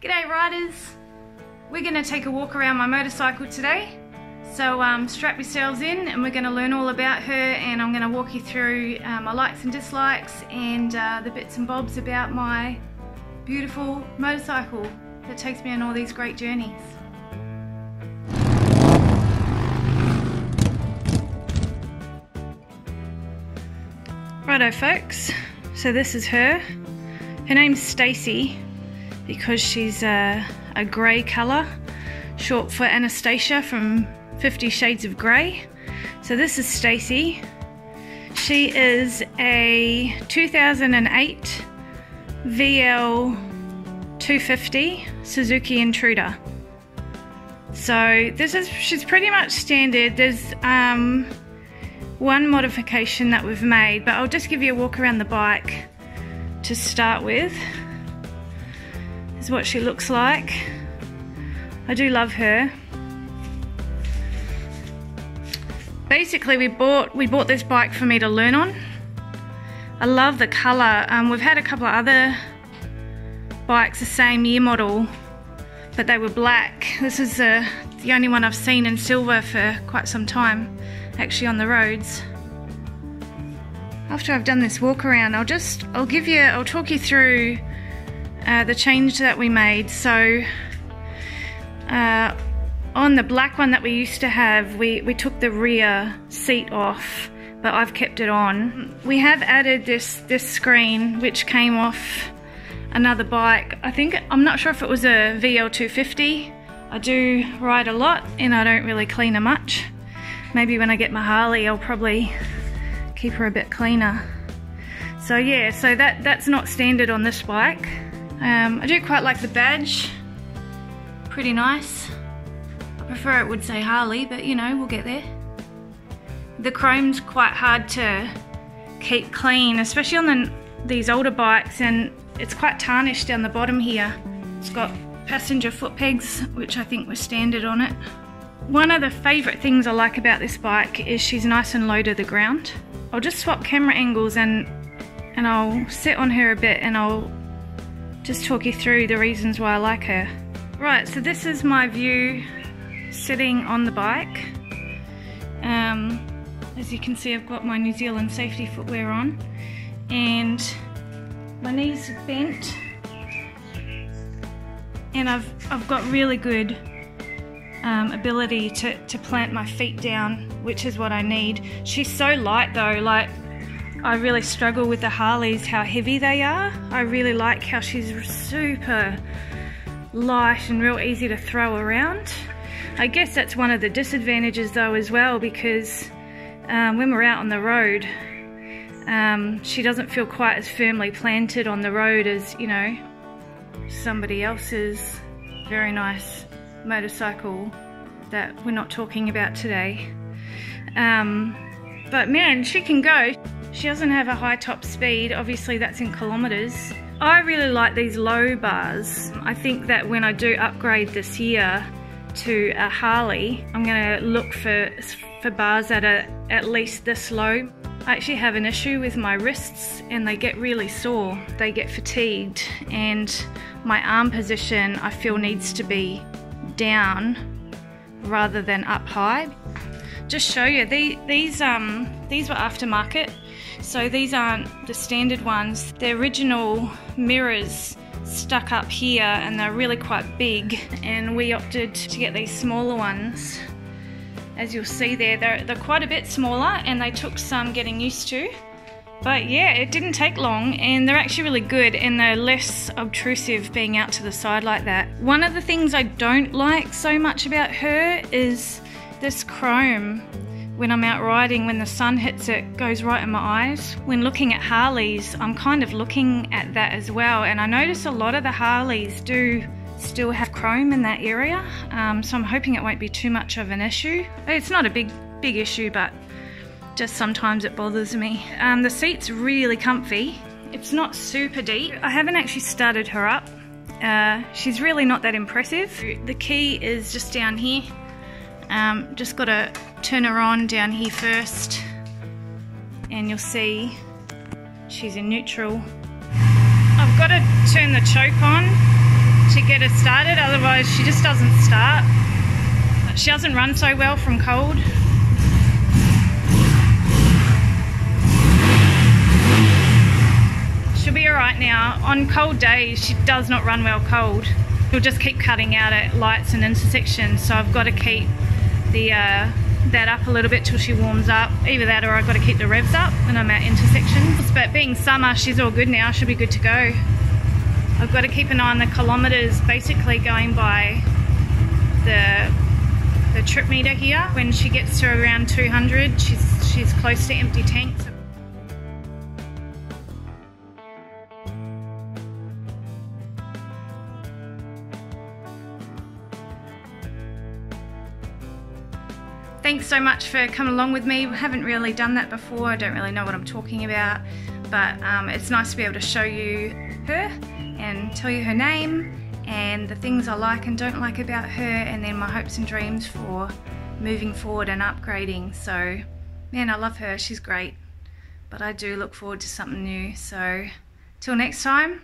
G'day riders! We're going to take a walk around my motorcycle today. So strap yourselves in and we're going to learn all about her, and I'm going to walk you through my likes and dislikes and the bits and bobs about my beautiful motorcycle that takes me on all these great journeys. Righto folks, so this is her. Her name's Stacy because she's a grey colour, short for Anastasia from 50 Shades of Grey. So this is Stacy. She is a 2008 VL 250 Suzuki Intruder. So she's pretty much standard. There's one modification that we've made, but I'll just give you a walk around the bike to start with. This is what she looks like. I do love her. Basically we bought this bike for me to learn on. I love the colour. We've had a couple of other bikes the same year model, but they were black. This is the only one I've seen in silver for quite some time, actually, on the roads. After I've done this walk around, I'll talk you through the change that we made. So on the black one that we used to have, we took the rear seat off, but I've kept it on. We have added this screen which came off another bike. I'm not sure if it was a VL 250. I do ride a lot and I don't really clean her much. Maybe when I get my Harley I'll probably keep her a bit cleaner. So yeah, so that's not standard on this bike. I do quite like the badge, pretty nice. I prefer it would say Harley, but you know, we'll get there. The chrome's quite hard to keep clean, especially on these older bikes, and it's quite tarnished down the bottom here. It's got passenger foot pegs, which I think were standard on it. One of the favourite things I like about this bike is she's nice and low to the ground. I'll just swap camera angles and I'll sit on her a bit and I'll just talk you through the reasons why I like her. Right, so this is my view sitting on the bike. As you can see, I've got my New Zealand safety footwear on and my knees are bent, and I've got really good ability to plant my feet down, which is what I need. She's so light though, like I really struggle with the Harleys, how heavy they are. I really like how she's super light and real easy to throw around. I guess that's one of the disadvantages though as well, because when we're out on the road, she doesn't feel quite as firmly planted on the road as, you know, somebody else's very nice motorcycle that we're not talking about today. But man, she can go. She doesn't have a high top speed, obviously that's in kilometers. I really like these low bars. I think that when I do upgrade this year to a Harley, I'm gonna look for bars that are at least this low. I actually have an issue with my wrists and they get really sore. They get fatigued, and my arm position I feel needs to be down rather than up high. Just show you, these were aftermarket, so these aren't the standard ones. The original mirrors stuck up here and they're really quite big, and we opted to get these smaller ones. As you'll see there, they're quite a bit smaller and they took some getting used to. But yeah, it didn't take long, and they're actually really good, and they're less obtrusive being out to the side like that. One of the things I don't like so much about her is this chrome. When I'm out riding, when the sun hits it, goes right in my eyes. When looking at Harleys, I'm kind of looking at that as well, and I notice a lot of the Harleys do still have chrome in that area, so I'm hoping it won't be too much of an issue. It's not a big issue, but just sometimes it bothers me. The seat's really comfy. It's not super deep. I haven't actually started her up. She's really not that impressive. The key is just down here. Just got to turn her on down here first, and you'll see she's in neutral. I've got to turn the choke on to get her started, otherwise she just doesn't start. She doesn't run so well from cold. She'll be alright now. On cold days she does not run well cold. She'll just keep cutting out at lights and intersections, so I've got to keep the that up a little bit till she warms up. Either that or I've got to keep the revs up when I'm at intersections. But being summer, she's all good now, she'll be good to go. I've got to keep an eye on the kilometres, basically going by the trip meter here. When she gets to around 200, she's close to empty tank. Thanks so much for coming along with me. I haven't really done that before. I don't really know what I'm talking about, but it's nice to be able to show you her and tell you her name and the things I like and don't like about her, and then my hopes and dreams for moving forward and upgrading. So, man, I love her. She's great. But I do look forward to something new. So, till next time.